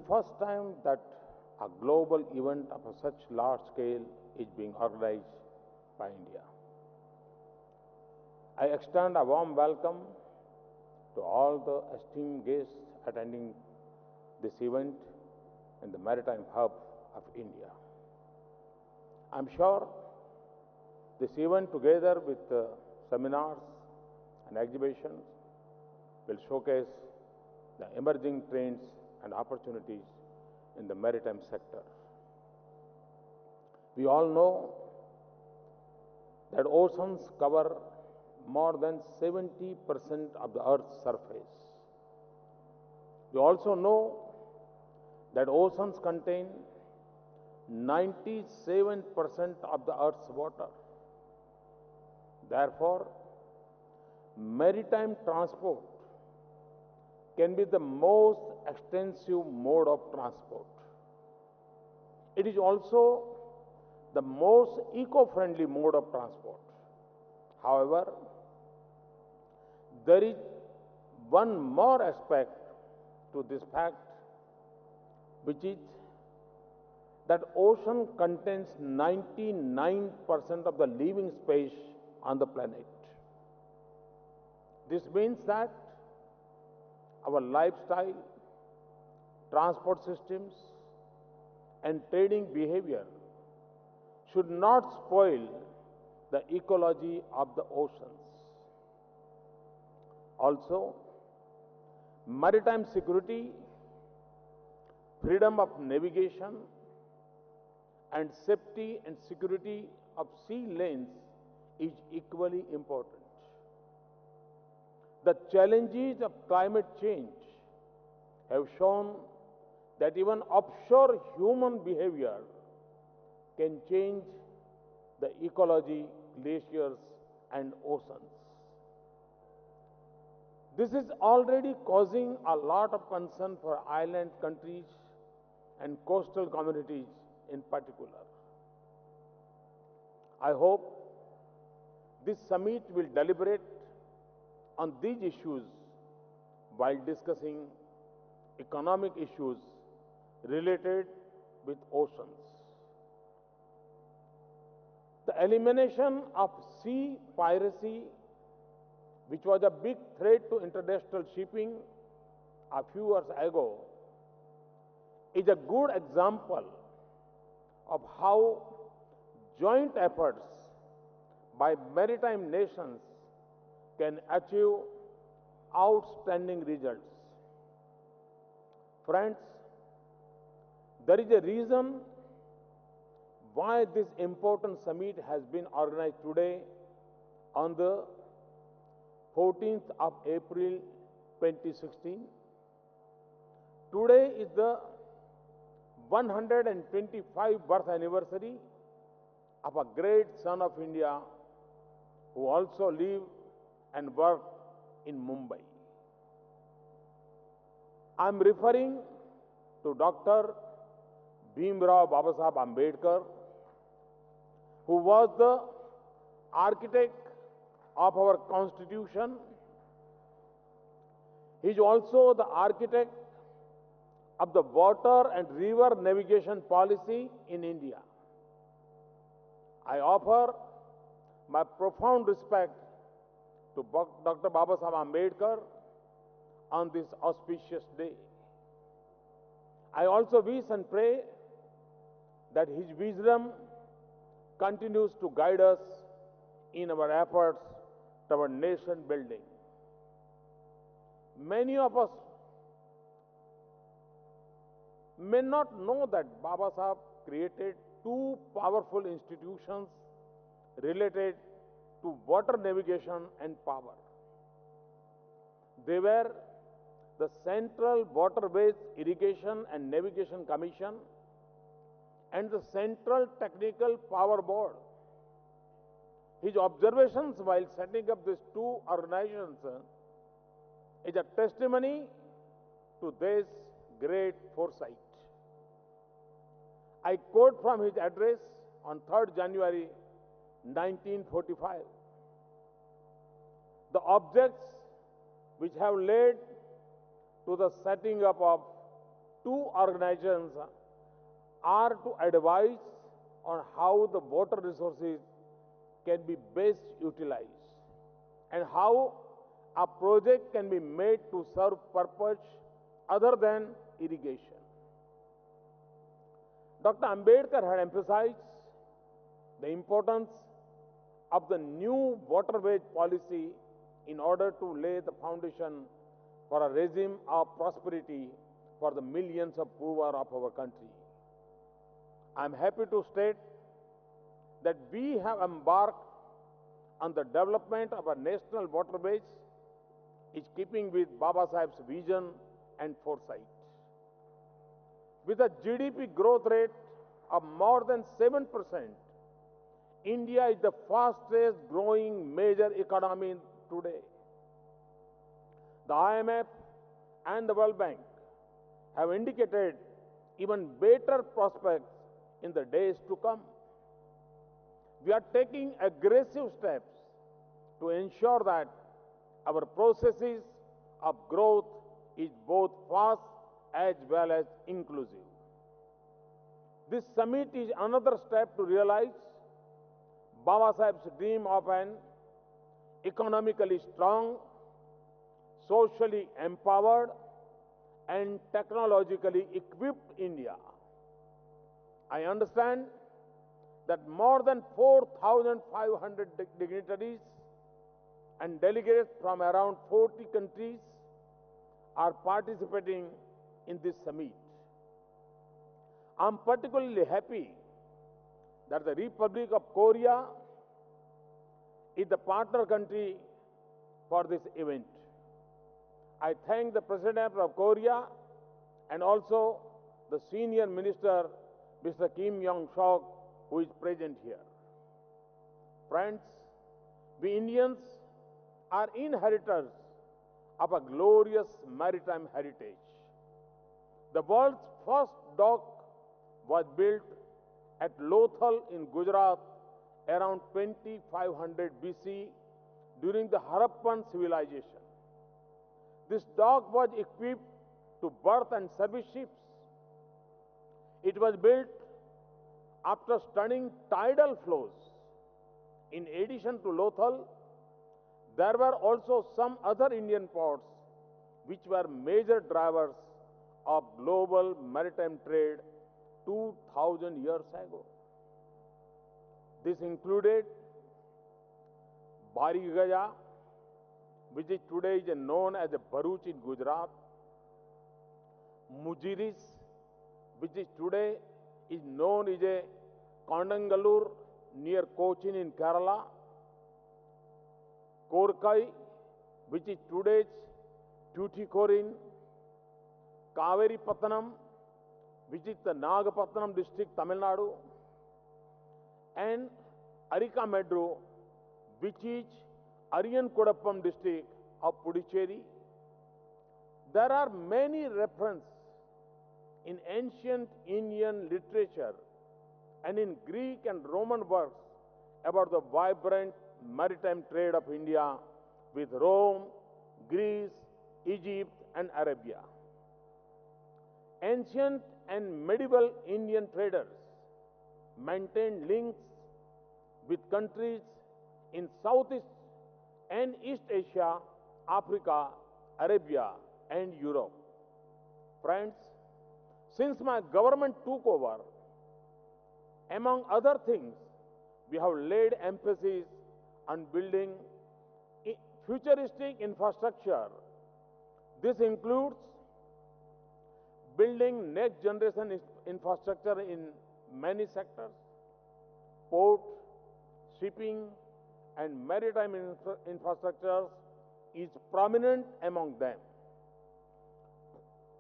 the first time that a global event of a such large scale is being organized by India. I extend a warm welcome to all the esteemed guests attending this event in the maritime hub of India. I'm sure this event, together with seminars and exhibitions, will showcase the emerging trends and opportunities in the maritime sector. We all know that oceans cover more than 70% of the Earth's surface. We also know that oceans contain 97% of the Earth's water. Therefore, maritime transport can be the most extensive mode of transport. It is also the most eco-friendly mode of transport. However, there is one more aspect to this fact, which is that ocean contains 99% of the living space on the planet. This means that our lifestyle, transport systems, and trading behavior should not spoil the ecology of the oceans. Also, maritime security, freedom of navigation, and safety and security of sea lanes is equally important. The challenges of climate change have shown that even offshore human behavior can change the ecology, glaciers, and oceans. This is already causing a lot of concern for island countries and coastal communities in particular. I hope this summit will deliberate on these issues while discussing economic issues related with oceans. The elimination of sea piracy, which was a big threat to international shipping a few years ago, is a good example of how joint efforts by maritime nations can achieve outstanding results. Friends, there is a reason why this important summit has been organized today on the 14th of April 2016. Today is the 125th birth anniversary of a great son of India who also lived and worked in Mumbai. I am referring to Dr. Bhimrao Babasaheb Ambedkar, who was the architect of our Constitution. He is also the architect of the water and river navigation policy in India. I offer my profound respect to Dr. Babasaheb Ambedkar on this auspicious day. I also wish and pray that his wisdom continues to guide us in our efforts toward nation building. Many of us may not know that Babasaheb created two powerful institutions related to water navigation and power. They were the Central Waterways Irrigation and Navigation Commission and the Central Technical Power Board. His observations while setting up these two organizations is a testimony to this great foresight. I quote from his address on 3rd January 1945. The objects which have led to the setting up of two organizations are to advise on how the water resources can be best utilized and how a project can be made to serve purpose other than irrigation. Dr. Ambedkar had emphasized the importance of the new waterways policy in order to lay the foundation for a regime of prosperity for the millions of poor of our country. I am happy to state that we have embarked on the development of a national waterways is keeping with Baba Saheb's vision and foresight. With a GDP growth rate of more than 7%, India is the fastest growing major economy today. The IMF and the World Bank have indicated even better prospects in the days to come. We are taking aggressive steps to ensure that our processes of growth is both fast as well as inclusive. This summit is another step to realize Baba Saheb's dream of an economically strong, socially empowered, and technologically equipped India. I understand that more than 4,500 dignitaries and delegates from around 40 countries are participating in this summit. I am particularly happy that the Republic of Korea is the partner country for this event. I thank the President of Korea and also the Senior Minister, Mr. Kim Yong-sok, who is present here. Friends, we Indians are inheritors of a glorious maritime heritage. The world's first dock was built at Lothal in Gujarat around 2500 BC during the Harappan civilization. This dock was equipped to berth and service ships. It was built after studying tidal flows. In addition to Lothal, there were also some other Indian ports which were major drivers of global maritime trade 2000 years ago. This included Barigaja, which is today is known as Bharuch in Gujarat, Mujiris, which is today is known as Kondangalur near Cochin in Kerala, Korkai, which is today's Tuticorin, Kaveri Pattanam, which is the Nagapattinam district, Tamil Nadu, and Arikamedu, which is Ariyankudappam district of Puducherry. There are many references in ancient Indian literature and in Greek and Roman works about the vibrant maritime trade of India with Rome, Greece, Egypt, and Arabia. Ancient and medieval Indian traders maintained links with countries in Southeast and East Asia, Africa, Arabia, and Europe. Friends, since my government took over, among other things, we have laid emphasis on building futuristic infrastructure. This includes building next generation infrastructure in many sectors, port, shipping, and maritime infrastructure is prominent among them.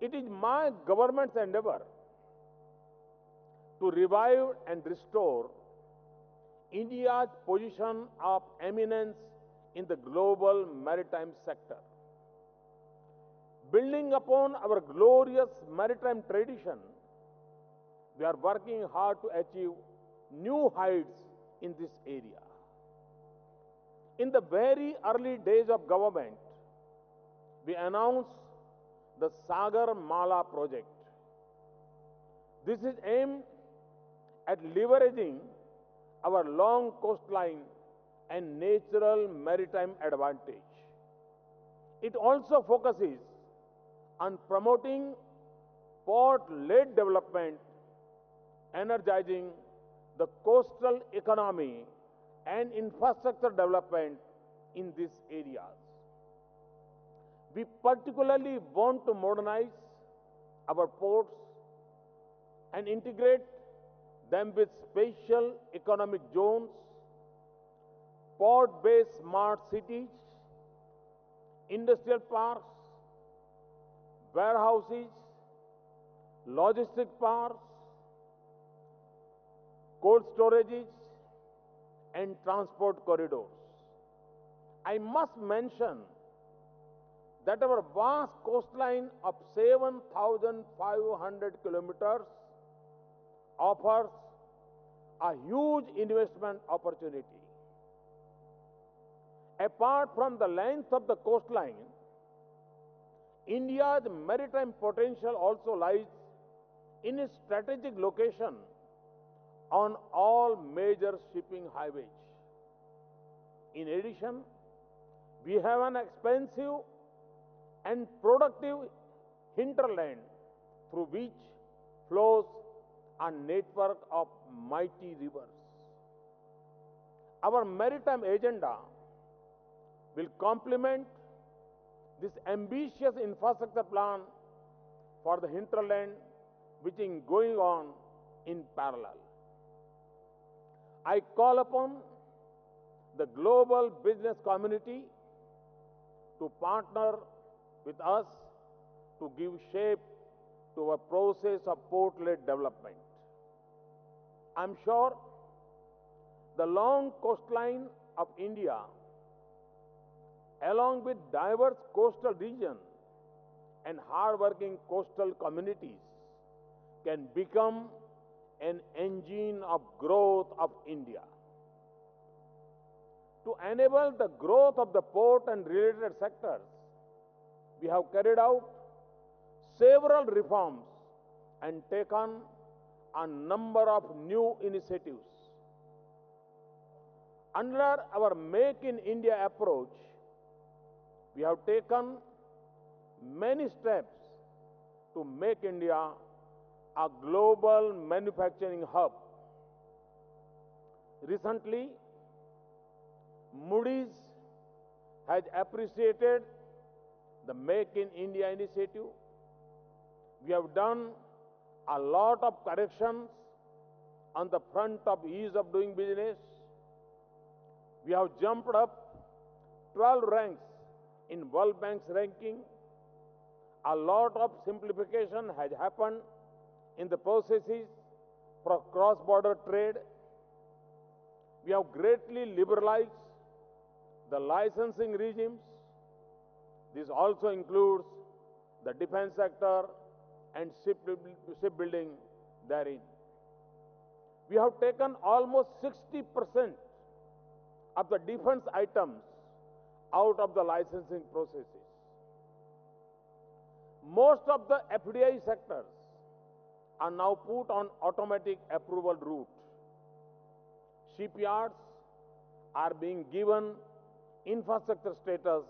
It is my government's endeavor to revive and restore India's position of eminence in the global maritime sector. Building upon our glorious maritime tradition, we are working hard to achieve new heights in this area. In the very early days of government, we announced the Sagar Mala project. This is aimed at leveraging our long coastline and natural maritime advantage. It also focuses on promoting port-led development, energizing the coastal economy and infrastructure development in these areas. We particularly want to modernize our ports and integrate them with special economic zones, port-based smart cities, industrial parks, warehouses, logistic parks, cold storages, and transport corridors. I must mention that our vast coastline of 7,500 kilometers offers a huge investment opportunity. Apart from the length of the coastline, India's maritime potential also lies in its strategic location on all major shipping highways. In addition, we have an expansive and productive hinterland through which flows a network of mighty rivers. Our maritime agenda will complement this ambitious infrastructure plan for the hinterland which is going on in parallel. I call upon the global business community to partner with us to give shape to a process of port-led development. I'm sure the long coastline of India, along with diverse coastal regions and hard-working coastal communities, can become an engine of growth of India. To enable the growth of the port and related sectors, we have carried out several reforms and taken a number of new initiatives. Under our Make in India approach, we have taken many steps to make India a global manufacturing hub. Recently, Moody's has appreciated the Make in India initiative. We have done a lot of corrections on the front of ease of doing business. We have jumped up 12 ranks in World Bank's ranking. A lot of simplification has happened in the processes for cross-border trade. We have greatly liberalized the licensing regimes. This also includes the defense sector and shipbuilding therein. We have taken almost 60% of the defense items out of the licensing processes. Most of the FDI sectors are now put on automatic approval route. Shipyards are being given infrastructure status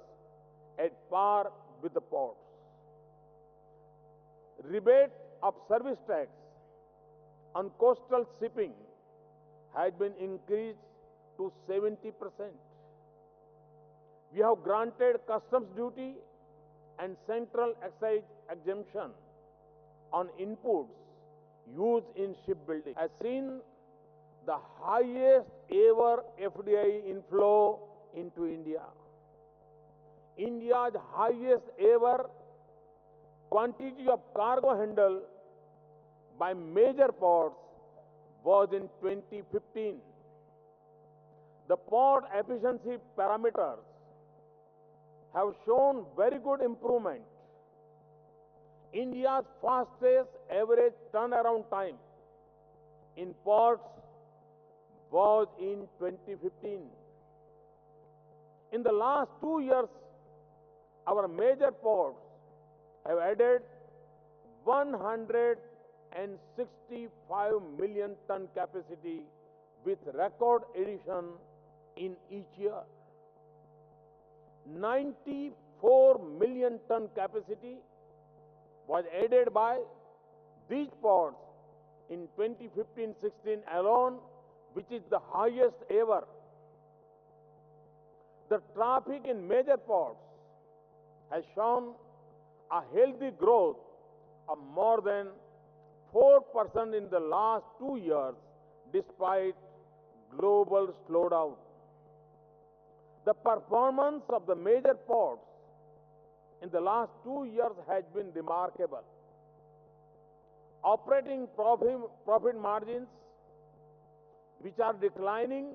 at par with the ports. Rebate of service tax on coastal shipping has been increased to 70%. We have granted customs duty and central excise exemption on inputs used in shipbuilding. Has seen the highest ever FDI inflow into India. India's highest ever quantity of cargo handled by major ports was in 2015. The port efficiency parameters have shown very good improvement. India's fastest average turnaround time in ports was in 2015. In the last 2 years, our major ports have added 100 165 million ton capacity with record addition in each year. 94 million ton capacity was added by these ports in 2015-16 alone, which is the highest ever. The traffic in major ports has shown a healthy growth of more than 4% in the last 2 years, despite global slowdown. The performance of the major ports in the last 2 years has been remarkable. Operating profit margins, which are declining,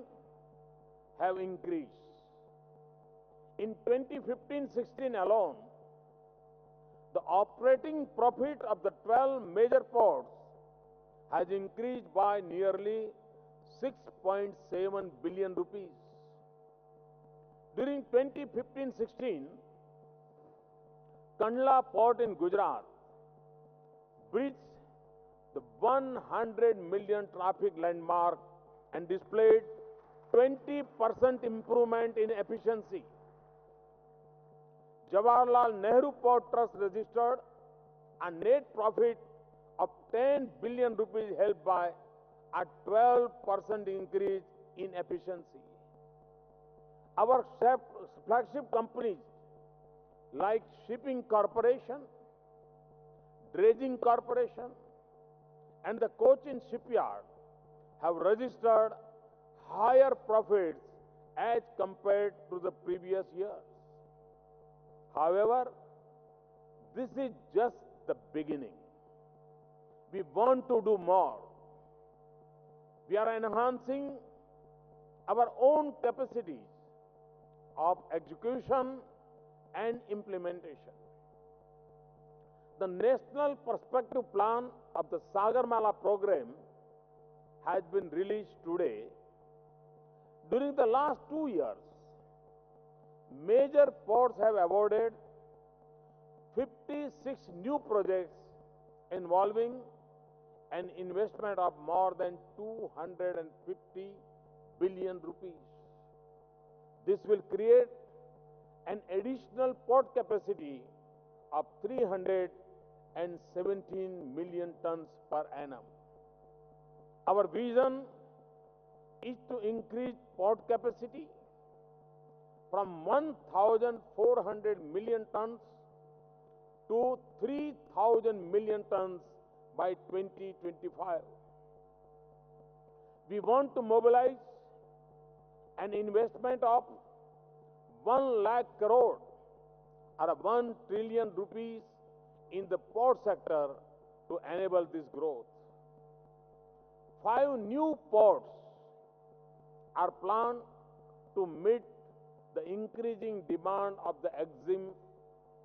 have increased. In 2015-16 alone, the operating profit of the 12 major ports has increased by nearly 6.7 billion rupees. During 2015-16, Kandla port in Gujarat breached the 100 million traffic landmark and displayed 20% improvement in efficiency. Jawaharlal Nehru Port Trust registered a net profit of 10 billion rupees, helped by a 12% increase in efficiency. Our flagship companies like Shipping Corporation, Dredging Corporation, and the Cochin Shipyard have registered higher profits as compared to the previous years. However, this is just the beginning. We want to do more. We are enhancing our own capacities of execution and implementation. The National Perspective Plan of the Sagarmala program has been released today. During the last 2 years, major ports have awarded 56 new projects involving an investment of more than 250 billion rupees. This will create an additional port capacity of 317 million tons per annum. Our vision is to increase port capacity from 1,400 million tons to 3,000 million tons by 2025. We want to mobilize an investment of 1 lakh crore or 1 trillion rupees in the port sector to enable this growth. 5 new ports are planned to meet the increasing demand of the EXIM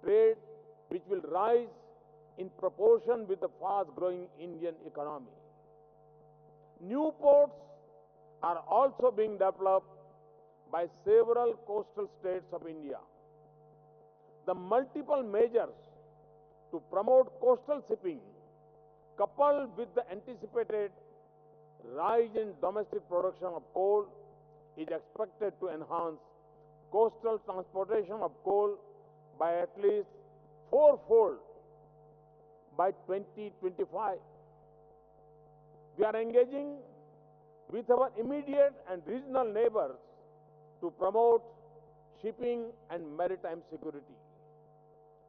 trade, which will rise in proportion with the fast-growing Indian economy. New ports are also being developed by several coastal states of India. The multiple measures to promote coastal shipping, coupled with the anticipated rise in domestic production of coal, is expected to enhance coastal transportation of coal by at least 4-fold by 2025. We are engaging with our immediate and regional neighbors to promote shipping and maritime security.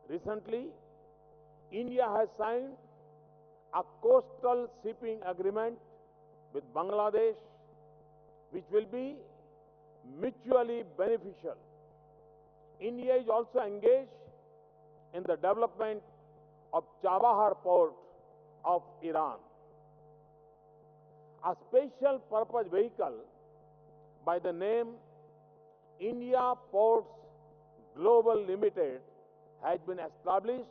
Recently, India has signed a coastal shipping agreement with Bangladesh, which will be mutually beneficial. India is also engaged in the development of Chabahar port of Iran. A special purpose vehicle by the name India Ports Global Limited has been established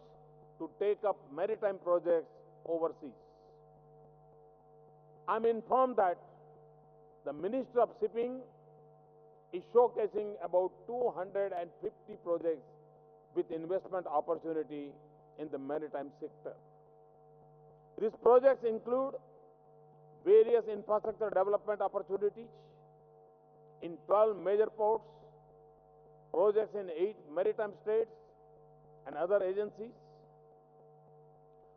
to take up maritime projects overseas. I am informed that the Minister of Shipping is showcasing about 250 projects with investment opportunity in the maritime sector. These projects include various infrastructure development opportunities in 12 major ports, projects in 8 maritime states and other agencies.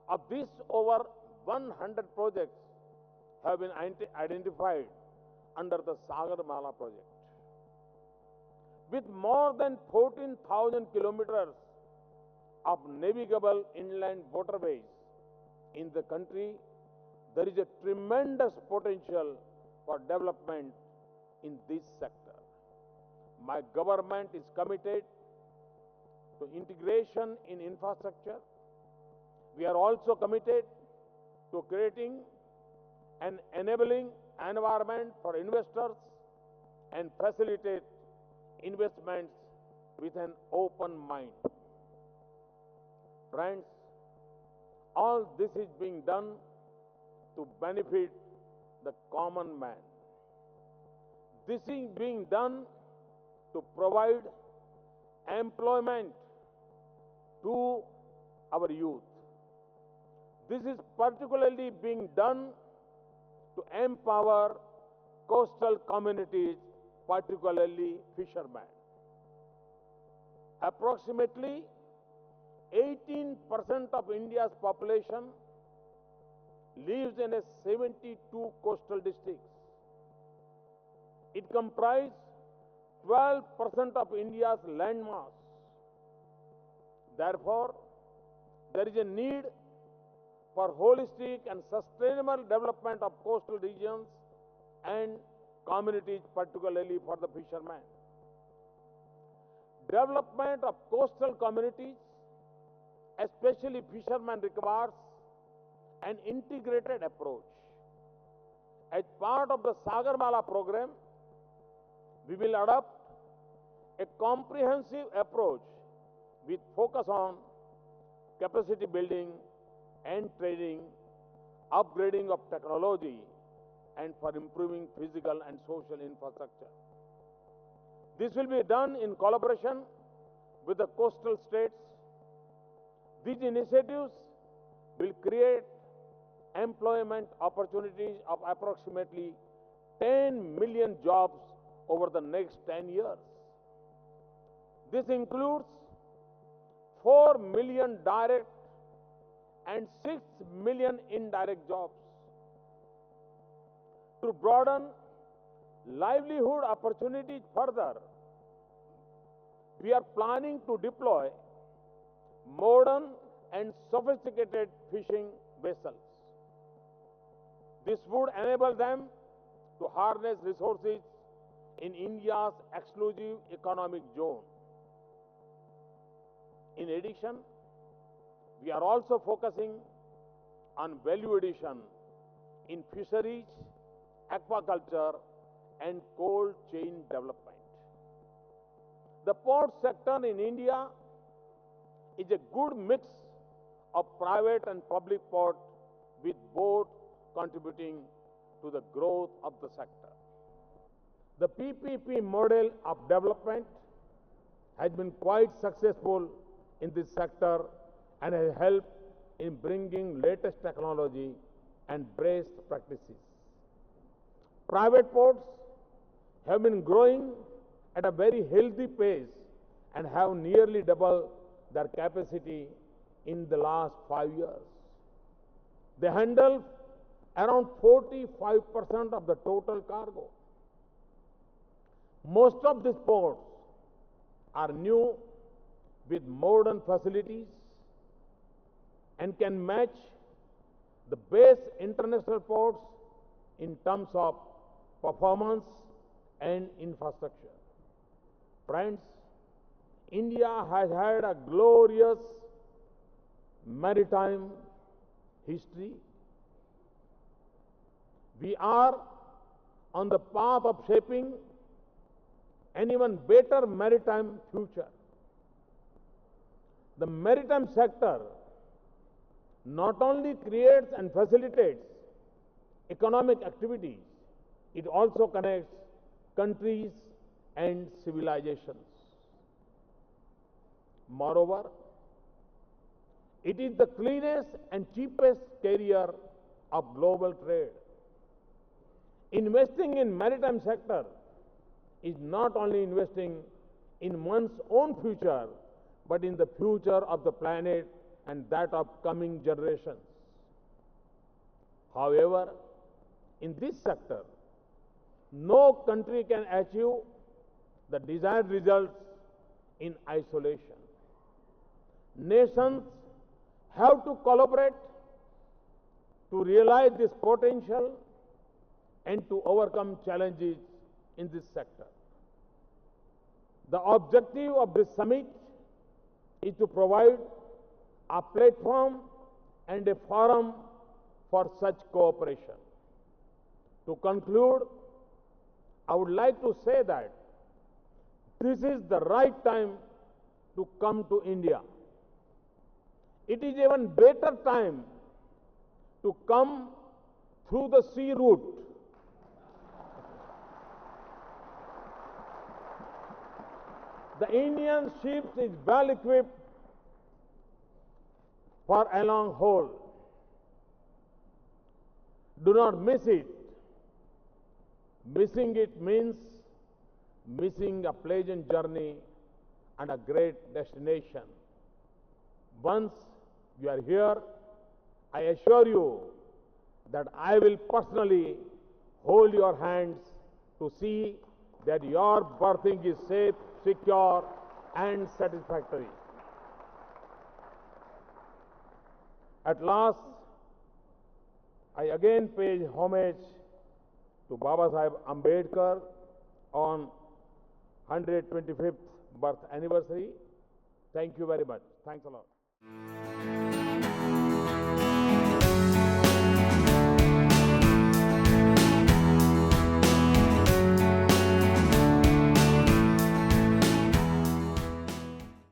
Of these, over 100 projects have been identified under the Sagarmala project. With more than 14,000 kilometers of navigable inland waterways in the country, there is a tremendous potential for development in this sector. My government is committed to integration in infrastructure. We are also committed to creating an enabling environment for investors and facilitate investments with an open mind. Friends, all this is being done to benefit the common man. This is being done to provide employment to our youth. This is particularly being done to empower coastal communities, particularly fishermen. Approximately 18% of India's population lives in 72 coastal districts. It comprises 12% of India's landmass. Therefore, there is a need for holistic and sustainable development of coastal regions and communities, particularly for the fishermen. Development of coastal communities, especially fishermen, requires an integrated approach. As part of the Sagarmala program, we will adopt a comprehensive approach with focus on capacity building and training, upgrading of technology, and for improving physical and social infrastructure. This will be done in collaboration with the coastal states. These initiatives will create employment opportunities of approximately 10 million jobs over the next 10 years. This includes 4 million direct and 6 million indirect jobs. To broaden livelihood opportunities further, we are planning to deploy modern and sophisticated fishing vessels. This would enable them to harness resources in India's exclusive economic zone. In addition, we are also focusing on value addition in fisheries, aquaculture, and cold chain development. The port sector in India is a good mix of private and public port, with both contributing to the growth of the sector. The PPP model of development has been quite successful in this sector and has helped in bringing latest technology and best practices. Private ports have been growing at a very healthy pace and have nearly doubled their capacity in the last 5 years. They handle around 45% of the total cargo. Most of these ports are new with modern facilities and can match the best international ports in terms of performance and infrastructure. Friends, India has had a glorious maritime history. We are on the path of shaping an even better maritime future. The maritime sector not only creates and facilitates economic activities, it also connects countries and civilizations. Moreover, It is the cleanest and cheapest carrier of global trade. Investing in maritime sector is not only investing in one's own future, but in the future of the planet and that of coming generations. However, in this sector, no country can achieve the desired results in isolation. Nations have to collaborate to realize this potential and to overcome challenges in this sector. The objective of this summit is to provide a platform and a forum for such cooperation. To conclude, I would like to say that this is the right time to come to India. It is even better time to come through the sea route. The Indian ships is well equipped for a long haul. Do not miss it. Missing it means missing a pleasant journey and a great destination. Once you are here, I assure you that I will personally hold your hands to see that your berthing is safe, secure, and satisfactory. At last, I again pay homage to Baba Saheb Ambedkar on 125th birth anniversary. Thank you very much. Thanks a lot.